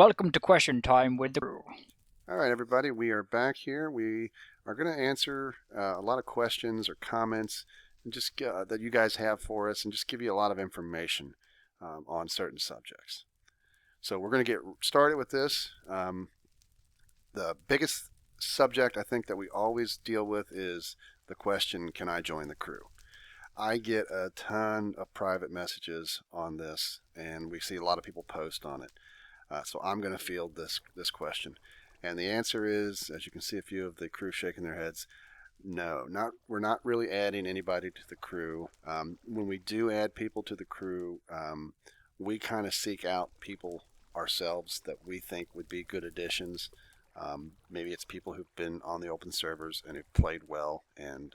Welcome to question time with the crew. All right, everybody, we are back here. We are going to answer a lot of questions or comments and just that you guys have for us, and just give you a lot of information on certain subjects. So we're going to get started with this. The biggest subject I think that we always deal with is the question, can I join the crew? I get a ton of private messages on this, and we see a lot of people post on it. So I'm going to field this question. And the answer is, as you can see a few of the crew shaking their heads, no, we're not really adding anybody to the crew. When we do add people to the crew, we kind of seek out people ourselves that we think would be good additions. Maybe it's people who've been on the open servers and who've played well and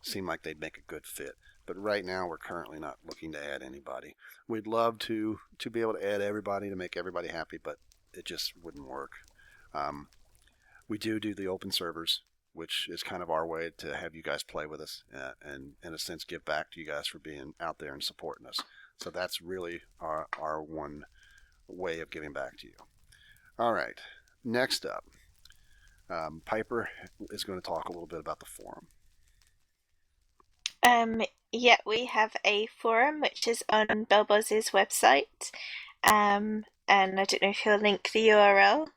seem like they'd make a good fit. But right now, we're currently not looking to add anybody. We'd love to be able to add everybody to make everybody happy, but it just wouldn't work. We do the open servers, which is kind of our way to have you guys play with us and, in a sense, give back to you guys for being out there and supporting us. So that's really our one way of giving back to you. All right, next up, Piper is going to talk a little bit about the forum. Yeah, we have a forum which is on Bellbuzz's website. And I don't know if he'll link the URL.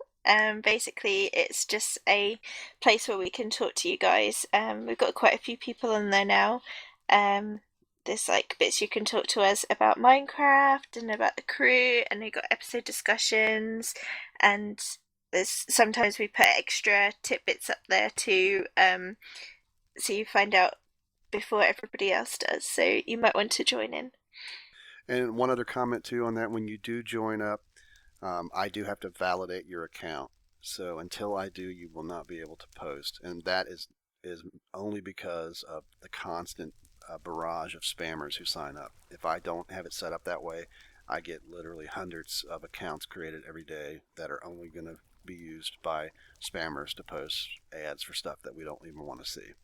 Basically, it's just a place where we can talk to you guys. We've got quite a few people on there now. There's like bits you can talk to us about Minecraft and about the crew, and we've got episode discussions, and there's sometimes we put extra tidbits up there too. So you find out before everybody else does. So you might want to join in. And one other comment too on that: when you do join up, I do have to validate your account. So until I do, you will not be able to post, and that is only because of the constant barrage of spammers who sign up. If I don't have it set up that way, I get literally hundreds of accounts created every day that are only going to be used by spammers to post ads for stuff that we don't even want to see.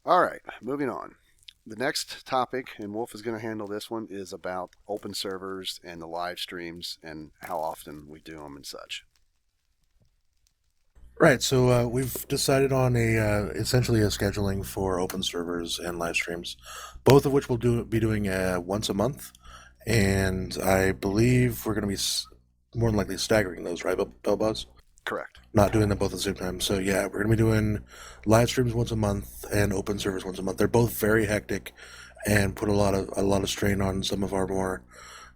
All right, moving on. The next topic, and Wolf is going to handle this one, is about open servers and the live streams and how often we do them and such. Right, so we've decided on essentially a scheduling for open servers and live streams, both of which we'll be doing once a month, and I believe we're going to be more than likely staggering those, right, Bellbuzz? Correct. Not doing them both at the same time. So yeah, we're going to be doing live streams once a month and open servers once a month. They're both very hectic and put a lot of strain on some of our more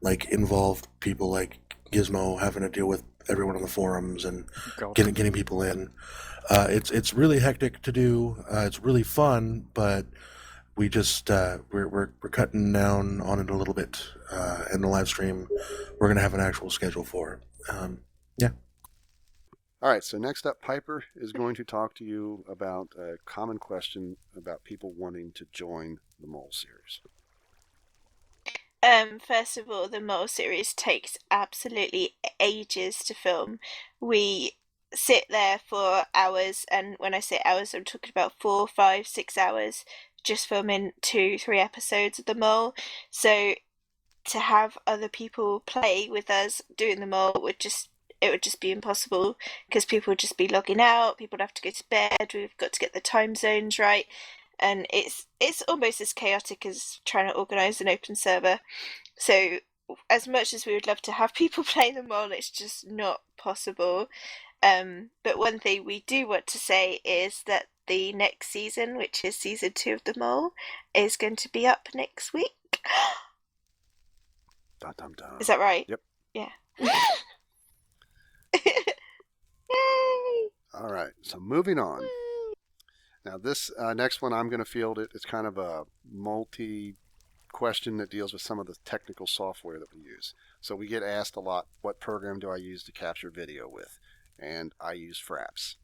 like involved people, like Gizmo, having to deal with everyone on the forums and getting people in. It's really hectic to do. It's really fun, but we just we're cutting down on it a little bit. And the live stream, we're going to have an actual schedule for it. Yeah. All right, so next up, Piper is going to talk to you about a common question about people wanting to join the Mole series. First of all, the Mole series takes absolutely ages to film. We sit there for hours, and when I say hours, I'm talking about 4, 5, 6 hours just filming 2, 3 episodes of the Mole. So to have other people play with us doing the Mole would just be impossible because people would just be logging out, people would have to go to bed, we've got to get the time zones right, and it's almost as chaotic as trying to organise an open server. So as much as we would love to have people playing the Mole, it's just not possible. But one thing we do want to say is that the next season, which is season 2 of the Mole, is going to be up next week. Dun, dun, dun. Is that right? Yep. Yeah. Yay! All right, so moving on. Now this next one, I'm going to field it. It's kind of a multi-question that deals with some of the technical software that we use. So we get asked a lot, what program do I use to capture video with? And I use Fraps.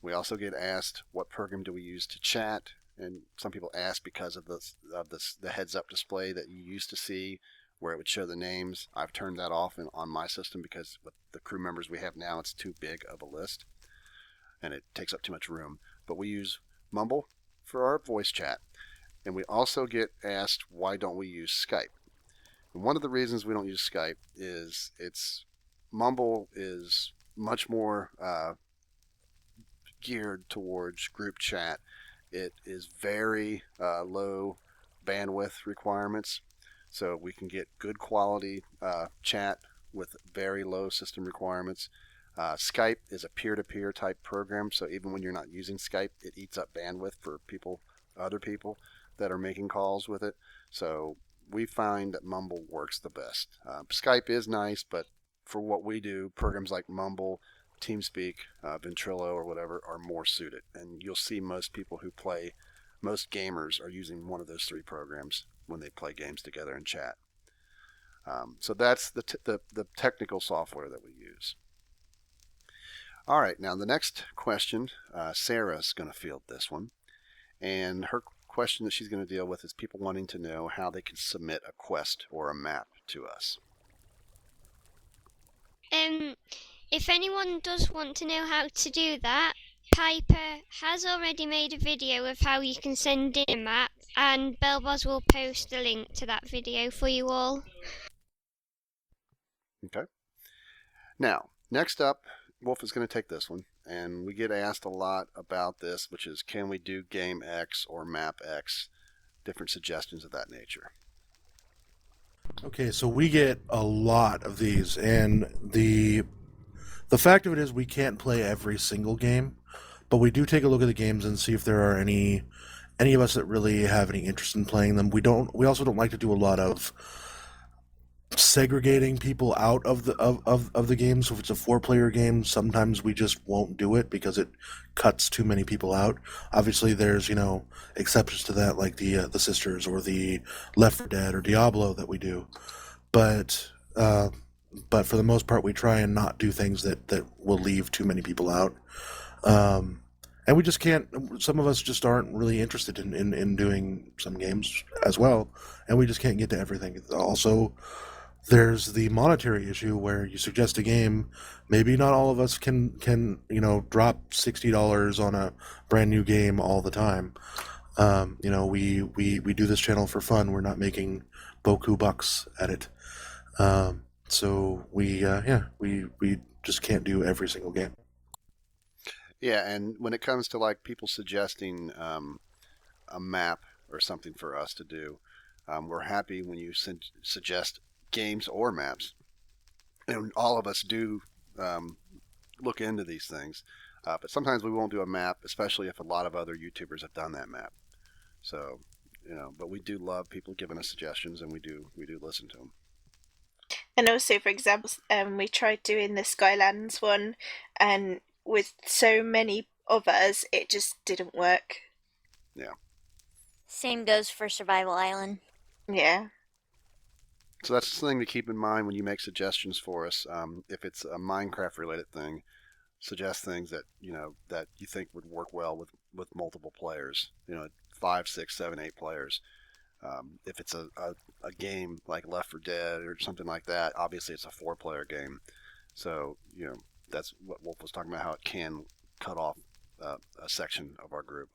We also get asked, what program do we use to chat? And some people ask because of the heads-up display that you used to see, where it would show the names. I've turned that off on my system because with the crew members we have now, it's too big of a list and it takes up too much room. But we use Mumble for our voice chat. And we also get asked, why don't we use Skype? And one of the reasons we don't use Skype is Mumble is much more geared towards group chat. It is very low bandwidth requirements, so we can get good quality chat with very low system requirements. Skype is a peer-to-peer type program, so even when you're not using Skype, it eats up bandwidth for other people that are making calls with it. So we find that Mumble works the best. Skype is nice, but for what we do, programs like Mumble, TeamSpeak, Ventrilo, or whatever are more suited. And you'll see most gamers are using one of those three programs when they play games together and chat. So that's the technical software that we use. All right, now the next question, Sarah's going to field this one. And her question that she's going to deal with is people wanting to know how they can submit a quest or a map to us. If anyone does want to know how to do that, Piper has already made a video of how you can send in a map, and Belboz will post a link to that video for you all. Okay. Now, next up, Wolf is going to take this one, and we get asked a lot about this, which is can we do game X or map X? Different suggestions of that nature. Okay, so we get a lot of these, and the fact of it is we can't play every single game, but we do take a look at the games and see if there are any of us that really have any interest in playing them. We also don't like to do a lot of segregating people out of the game. So if it's a 4-player game, sometimes we just won't do it because it cuts too many people out. Obviously there's exceptions to that, like the Sisters or the Left 4 Dead or Diablo that we do, but for the most part we try and not do things that will leave too many people out. And we just can't, some of us just aren't really interested in doing some games as well, and we just can't get to everything. Also, there's the monetary issue where you suggest a game, maybe not all of us can drop $60 on a brand new game all the time. We do this channel for fun. We're not making boku bucks at it. So we just can't do every single game. Yeah, and when it comes to like people suggesting a map or something for us to do, we're happy when you suggest games or maps, and all of us do look into these things, but sometimes we won't do a map, especially if a lot of other YouTubers have done that map. So but we do love people giving us suggestions, and we do listen to them. And also, for example, we tried doing the Skylands one, and with so many of us, it just didn't work. Yeah. Same goes for Survival Island. Yeah. So that's the thing to keep in mind when you make suggestions for us. If it's a Minecraft related thing, suggest things that that you think would work well with multiple players. 5, 6, 7, 8 players. If it's a game like Left 4 Dead or something like that, obviously it's a 4-player game. So that's what Wolf was talking about, how it can cut off a section of our group.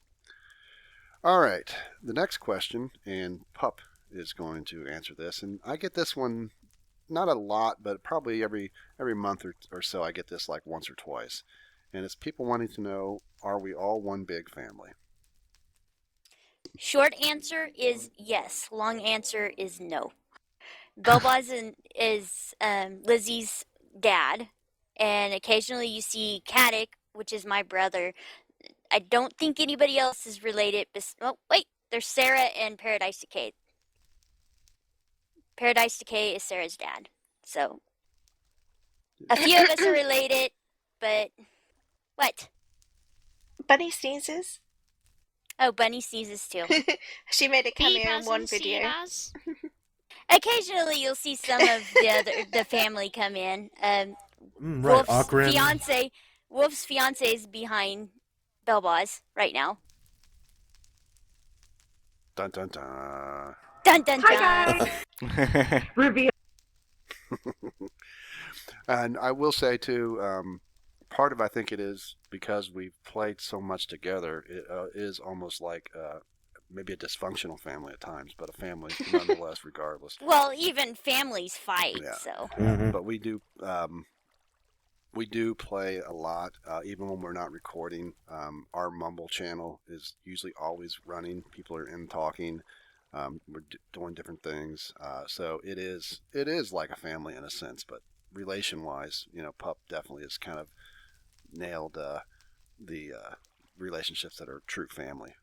All right, the next question, and Pup is going to answer this, and I get this one not a lot, but probably every month or so I get this like once or twice, and it's people wanting to know, are we all one big family? Short answer is yes. Long answer is no. Belboz is Lizzie's dad, and occasionally you see Caddick, which is my brother. I don't think anybody else is related. Oh, wait, there's Sarah and Paradise Decay. Paradise Decay is Sarah's dad. So, a few of us are related, but what? Bunny sneezes. Oh, Bunny sneezes too. She made a cameo in Beavers one and video. Seabars. Occasionally, you'll see some of the family come in. Right, Akron. Wolf's fiance is behind Belboz right now. Dun dun dun. Dun dun dun. Hi guys. Reveal. And I will say too, part of I think it is because we've played so much together. It is almost like maybe a dysfunctional family at times, but a family nonetheless, regardless. Well, even families fight, Yeah. so. But we do play a lot, even when we're not recording. Our Mumble channel is usually always running. People are in talking. We're doing different things. So it is like a family in a sense, but relation-wise, Pup definitely has kind of nailed the relationships that are true family.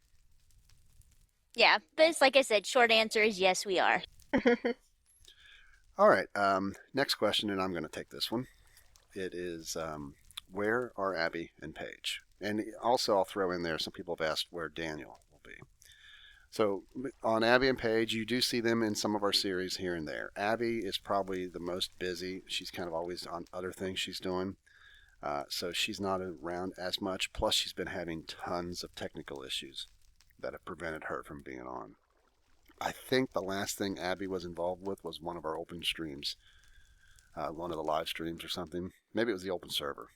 Yeah, but it's like I said, short answer is yes, we are. All right. Next question, and I'm going to take this one. It is, where are Abby and Paige? And also, I'll throw in there, some people have asked where Daniel will be. So on Abby and Paige, you do see them in some of our series here and there. Abby is probably the most busy. She's kind of always on other things she's doing. So she's not around as much. Plus, she's been having tons of technical issues that have prevented her from being on. I think the last thing Abby was involved with was one of our open streams, one of the live streams or something. Maybe it was the open server.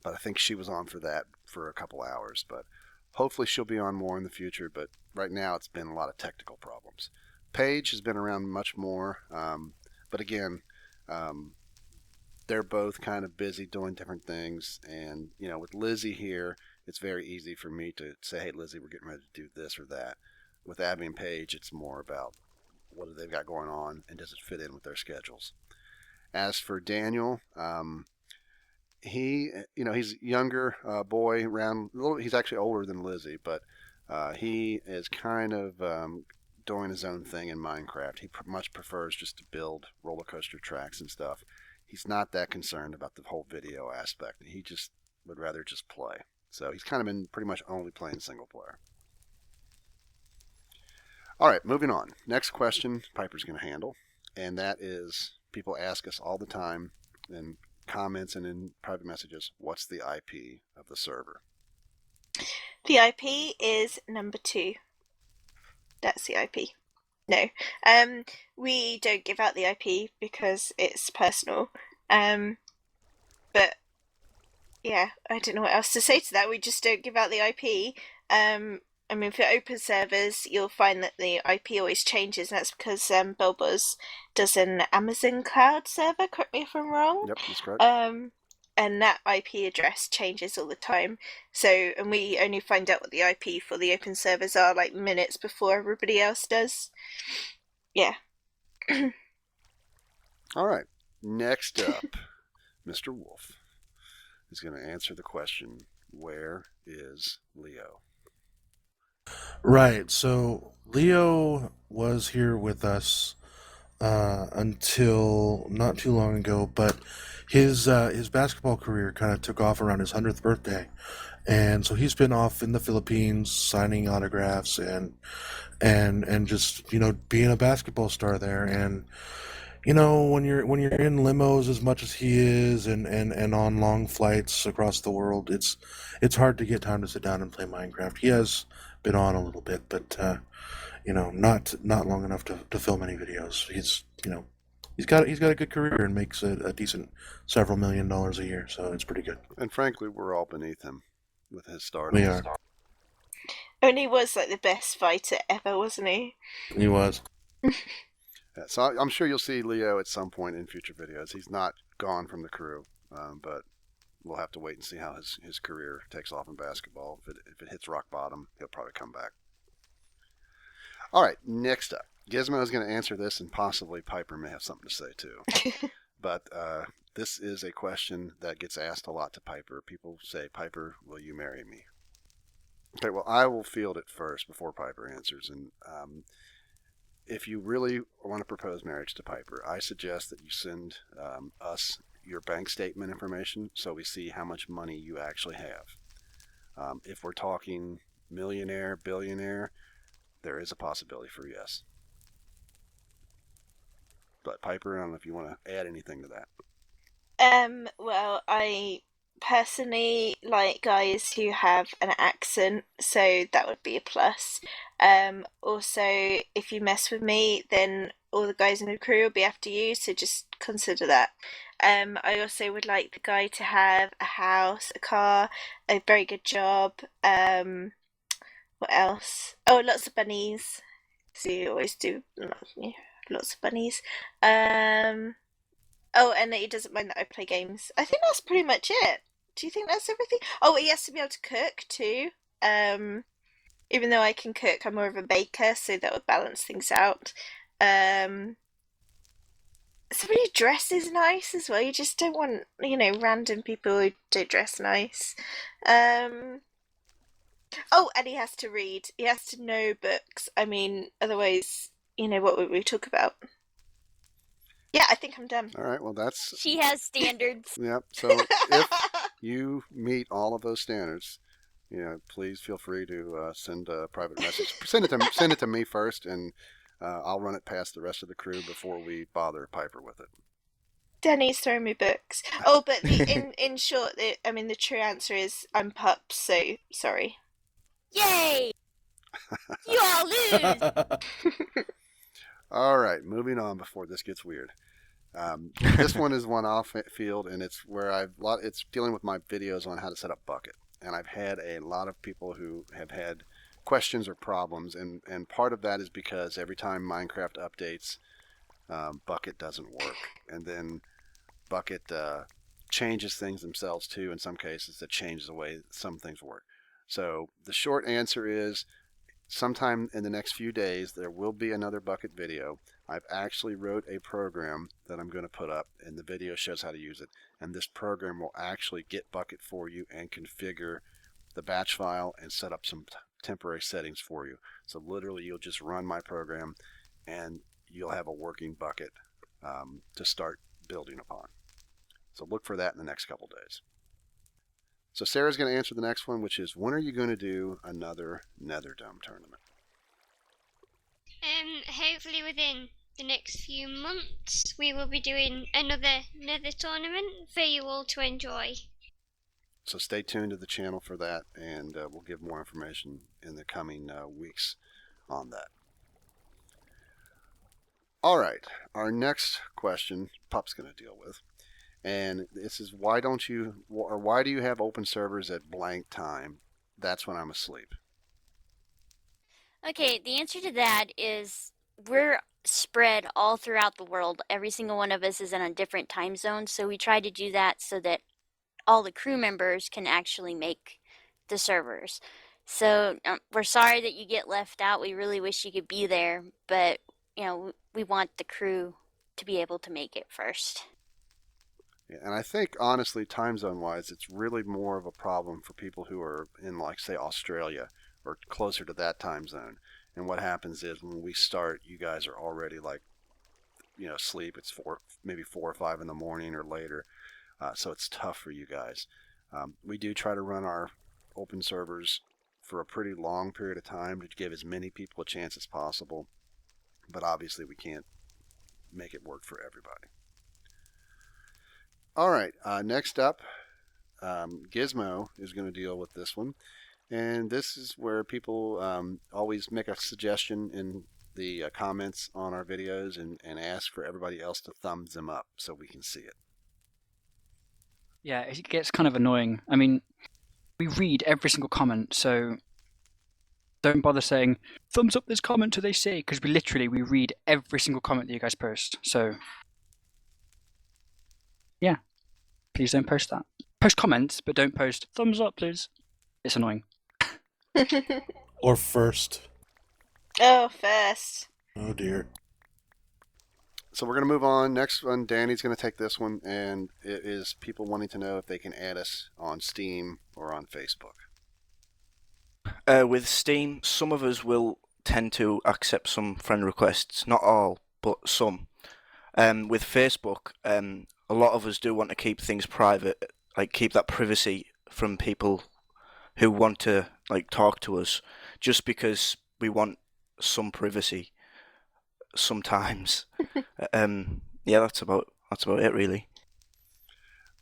But I think she was on for that for a couple hours. But hopefully she'll be on more in the future. But right now it's been a lot of technical problems. Paige has been around much more. But again, they're both kind of busy doing different things. And, with Lizzie here, it's very easy for me to say, hey, Lizzie, we're getting ready to do this or that. With Abby and Paige, it's more about what they've got going on and does it fit in with their schedules. As for Daniel, he's a younger boy, he's actually older than Lizzie, but he is kind of doing his own thing in Minecraft. He much prefers just to build roller coaster tracks and stuff. He's not that concerned about the whole video aspect. He just would rather just play. So he's kind of been pretty much only playing single player. All right, moving on. Next question Piper's going to handle, and that is, people ask us all the time in comments and in private messages, what's the IP of the server? The IP is number 2. That's the IP. No. We don't give out the IP because it's personal. But yeah, I don't know what else to say to that. We just don't give out the IP. For open servers, you'll find that the IP always changes, and that's because Bilbos does an Amazon cloud server, correct me if I'm wrong. Yep, that's correct. And that IP address changes all the time. And we only find out what the IP for the open servers are like minutes before everybody else does. Yeah. All right. Next up, Mr. Wolf is going to answer the question, where is Leo? Right. So Leo was here with us until not too long ago, but his basketball career kind of took off around his 100th birthday, and so he's been off in the Philippines signing autographs and just being a basketball star there. And when you're in limos as much as he is and on long flights across the world, it's hard to get time to sit down and play Minecraft. He has been on a little bit, but not long enough to film any videos. He's got a good career and makes a decent several $1 million a year, so it's pretty good. And frankly, we're all beneath him with his stardom. We are. And he was like the best fighter ever, wasn't he? He was. Yeah, so I'm sure you'll see Leo at some point in future videos. He's not gone from the crew, but we'll have to wait and see how his career takes off in basketball. If it hits rock bottom, he'll probably come back. All right, next up. Gizmo is going to answer this, and possibly Piper may have something to say too. But this is a question that gets asked a lot to Piper. People say, Piper, will you marry me? Okay, well, I will field it first before Piper answers. And if you really want to propose marriage to Piper, I suggest that you send us your bank statement information so we see how much money you actually have. If we're talking millionaire, billionaire, there is a possibility for yes. But Piper, I don't know if you want to add anything to that. Well, I personally like guys who have an accent, so that would be a plus. Also, if you mess with me, then all the guys in the crew will be after you, so just consider that. I also would like the guy to have a house, a car, a very good job, What else? Oh, lots of bunnies. So you always do lots of bunnies. Oh, and that he doesn't mind that I play games. I think that's pretty much it. Do you think that's everything? Oh, he has to be able to cook too. Even though I can cook, I'm more of a baker, so that would balance things out. Um, Somebody who dresses nice as well. You just don't want, random people who don't dress nice. Oh, and he has to read. He has to know books. I mean, otherwise, what would we talk about? Yeah, I think I'm done. All right. Well, that's She has standards. yep. So if you meet all of those standards, please feel free to send a private message. Send it to me first, and I'll run it past the rest of the crew before we bother Piper with it. Danny's throwing me books. Oh, but in short, the true answer is I'm Pups. So sorry. Yay! You all lose. All right, moving on before this gets weird. This one is one off field, and it's where it's dealing with my videos on how to set up Bucket. And I've had a lot of people who have had questions or problems, and part of that is because every time Minecraft updates, Bucket doesn't work, and then Bucket changes things themselves too. In some cases, that changes the way some things work. So the short answer is, sometime in the next few days, there will be another Bucket video. I've actually wrote a program that I'm going to put up, and the video shows how to use it. And this program will actually get Bucket for you and configure the batch file and set up some temporary settings for you. So literally, you'll just run my program, and you'll have a working Bucket to start building upon. So look for that in the next couple days. So Sarah's going to answer the next one, which is, when are you going to do another Netherdome tournament? Hopefully within the next few months, we will be doing another Nether tournament for you all to enjoy. So stay tuned to the channel for that, and we'll give more information in the coming weeks on that. All right, our next question, Pup's going to deal with. And this is, why do you have open servers at blank time? That's when I'm asleep. Okay, the answer to that is we're spread all throughout the world. Every single one of us is in a different time zone, so we try to do that so that all the crew members can actually make the servers. So we're sorry that you get left out. We really wish you could be there, but we want the crew to be able to make it first. Yeah, and I think, honestly, time zone wise, it's really more of a problem for people who are in, like, say, Australia or closer to that time zone. And what happens is, when we start, you guys are already, like, sleep. It's maybe 4 or 5 in the morning or later. So it's tough for you guys. We do try to run our open servers for a pretty long period of time to give as many people a chance as possible. But obviously, we can't make it work for everybody. All right, next up, Gizmo is going to deal with this one. And this is where people always make a suggestion in the comments on our videos and ask for everybody else to thumbs them up so we can see it. Yeah, it gets kind of annoying. I mean, we read every single comment, so don't bother saying, thumbs up this comment till they say, because we read every single comment that you guys post. So, yeah, please don't post that. Post comments, but don't post thumbs up, please. It's annoying. Or first. Oh, first. Oh dear. So we're going to move on. Next one, Danny's going to take this one, and it is people wanting to know if they can add us on Steam or on Facebook. With Steam, some of us will tend to accept some friend requests. Not all, but some. With Facebook, a lot of us do want to keep things private, like keep that privacy from people who want to talk to us, just because we want some privacy sometimes. Yeah, that's about it really.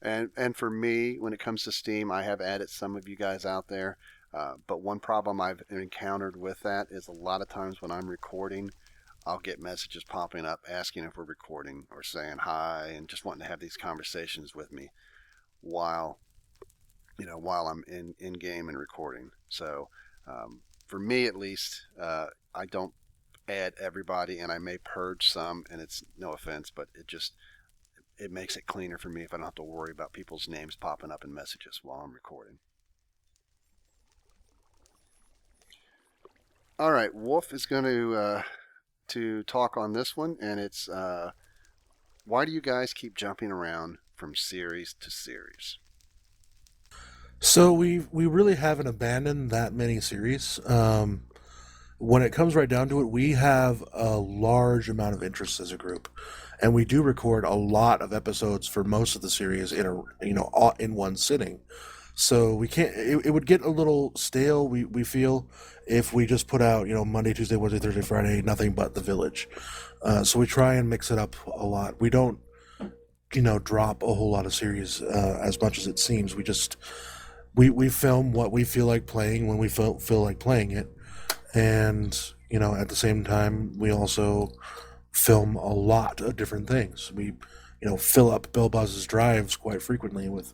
And for me, when it comes to Steam, I have added some of you guys out there. But one problem I've encountered with that is, a lot of times when I'm recording, I'll get messages popping up asking if we're recording or saying hi and just wanting to have these conversations with me while I'm in game and recording. So for me at least, I don't add everybody, and I may purge some, and it's no offense, but it makes it cleaner for me if I don't have to worry about people's names popping up in messages while I'm recording. All right, Wolf is going to talk on this one, and it's why do you guys keep jumping around from series to series? So we really haven't abandoned that many series. When it comes right down to it, we have a large amount of interest as a group, and we do record a lot of episodes for most of the series in one sitting. So we can't. It would get a little stale. We feel if we just put out Monday, Tuesday, Wednesday, Thursday, Friday, nothing but The Village. So we try and mix it up a lot. We don't drop a whole lot of series as much as it seems. We film what we feel like playing when we feel like playing it, and at the same time we also film a lot of different things. We fill up Bill Buzz's drives quite frequently with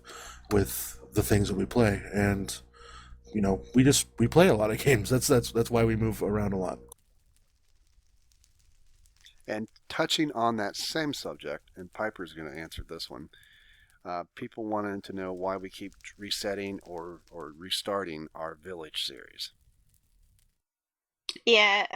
the things that we play, and we play a lot of games. That's why we move around a lot. And touching on that same subject, and Piper's going to answer this one. People wanted to know why we keep resetting or restarting our Village series. Yeah,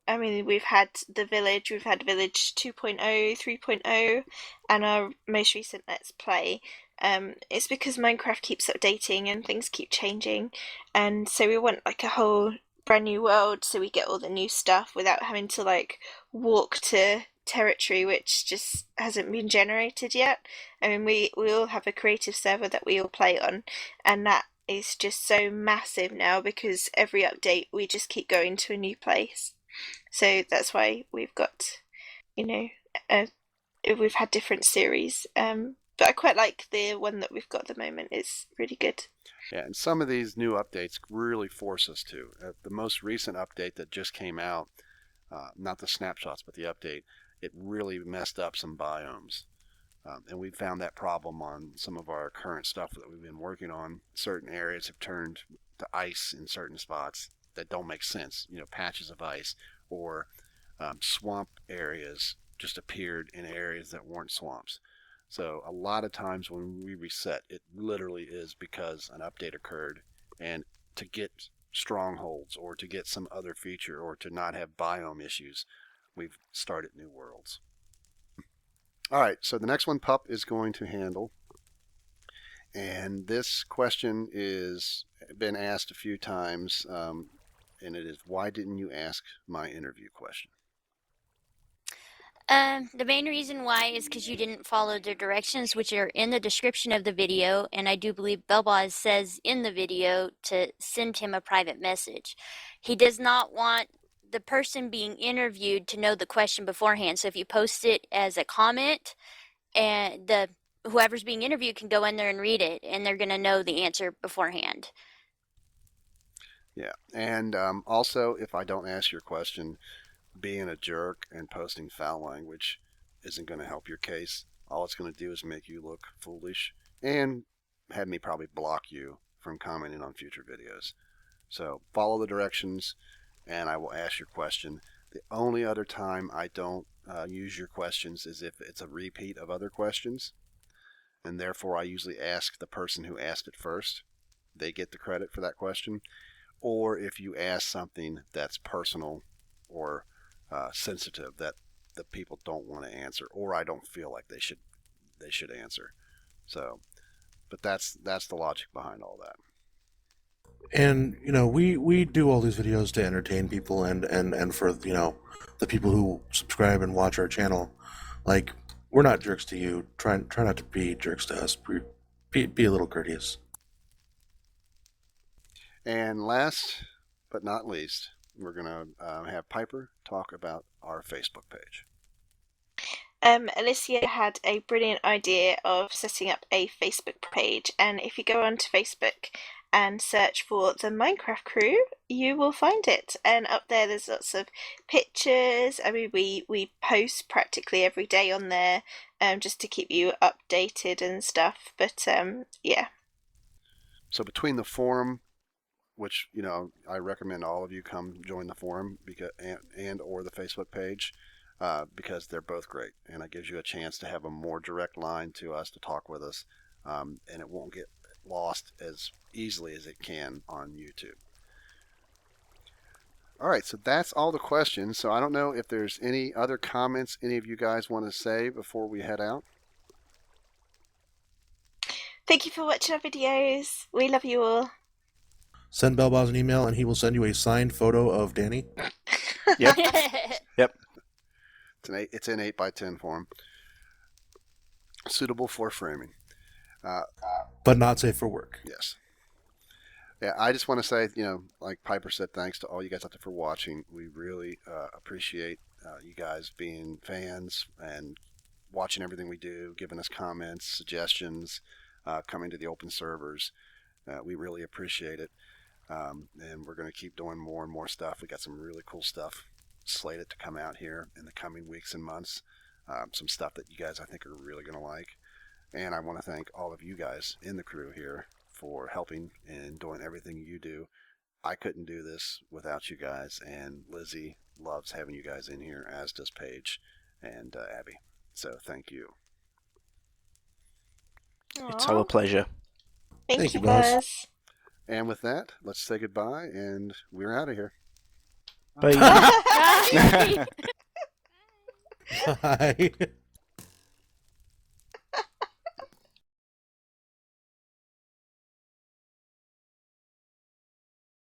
I mean, we've had Village 2.0, 3.0, and our most recent Let's Play. It's because Minecraft keeps updating and things keep changing, and so we want like a whole brand new world, so we get all the new stuff without having to like walk to territory which just hasn't been generated yet. I mean, we all have a creative server that we all play on, and that is just so massive now because every update we just keep going to a new place. So that's why we've got, we've had different series. But I quite like the one that we've got at the moment. It's really good. Yeah, and some of these new updates really force us to. The most recent update that just came out, not the snapshots, but the update, it really messed up some biomes. And we found that problem on some of our current stuff that we've been working on. Certain areas have turned to ice in certain spots that don't make sense. Patches of ice, or swamp areas just appeared in areas that weren't swamps. So a lot of times when we reset, it literally is because an update occurred, and to get strongholds or to get some other feature or to not have biome issues, we've started new worlds. All right, so the next one Pup is going to handle, and this question is been asked a few times, and it is, why didn't you ask my interview question? The main reason why is because you didn't follow the directions which are in the description of the video, and I do believe Belboz says in the video to send him a private message. He does not want the person being interviewed to know the question beforehand, so if you post it as a comment, and whoever's being interviewed can go in there and read it, and they're going to know the answer beforehand. Yeah, and also, if I don't ask your question, being a jerk and posting foul language isn't going to help your case. All it's going to do is make you look foolish and have me probably block you from commenting on future videos. So follow the directions, and I will ask your question. The only other time I don't use your questions is if it's a repeat of other questions, and therefore I usually ask the person who asked it first. They get the credit for that question. Or if you ask something that's personal or sensitive that the people don't want to answer, or I don't feel like they should answer. So, but that's the logic behind all that. And we do all these videos to entertain people and for the people who subscribe and watch our channel. Like, we're not jerks to you. Try not to be jerks to us. Be a little courteous. And last but not least, we're going to have Piper talk about our Facebook page. Alicia had a brilliant idea of setting up a Facebook page, and if you go onto Facebook and search for the Minecraft Crew, you will find it. And up there's lots of pictures. I mean, we post practically every day on there, just to keep you updated and stuff. But yeah. So between the forum which I recommend all of you come join the forum and or the Facebook page because they're both great, and it gives you a chance to have a more direct line to us to talk with us, and it won't get lost as easily as it can on YouTube. All right, so that's all the questions. So I don't know if there's any other comments any of you guys want to say before we head out. Thank you for watching our videos. We love you all. Send Bellboz an email, and he will send you a signed photo of Danny. Yep. Yep. It's in 8x10 form, suitable for framing. But not safe for work. Yes. Yeah, I just want to say, like Piper said, thanks to all you guys out there for watching. We really appreciate you guys being fans and watching everything we do, giving us comments, suggestions, coming to the open servers. We really appreciate it. And we're going to keep doing more and more stuff. We got some really cool stuff slated to come out here in the coming weeks and months. Some stuff that you guys, I think, are really going to like. And I want to thank all of you guys in the crew here for helping and doing everything you do. I couldn't do this without you guys, and Lizzie loves having you guys in here, as does Paige and Abby. So thank you. It's our pleasure. Thank you, Buzz. Buzz. And with that, let's say goodbye, and we're out of here. Bye. Bye.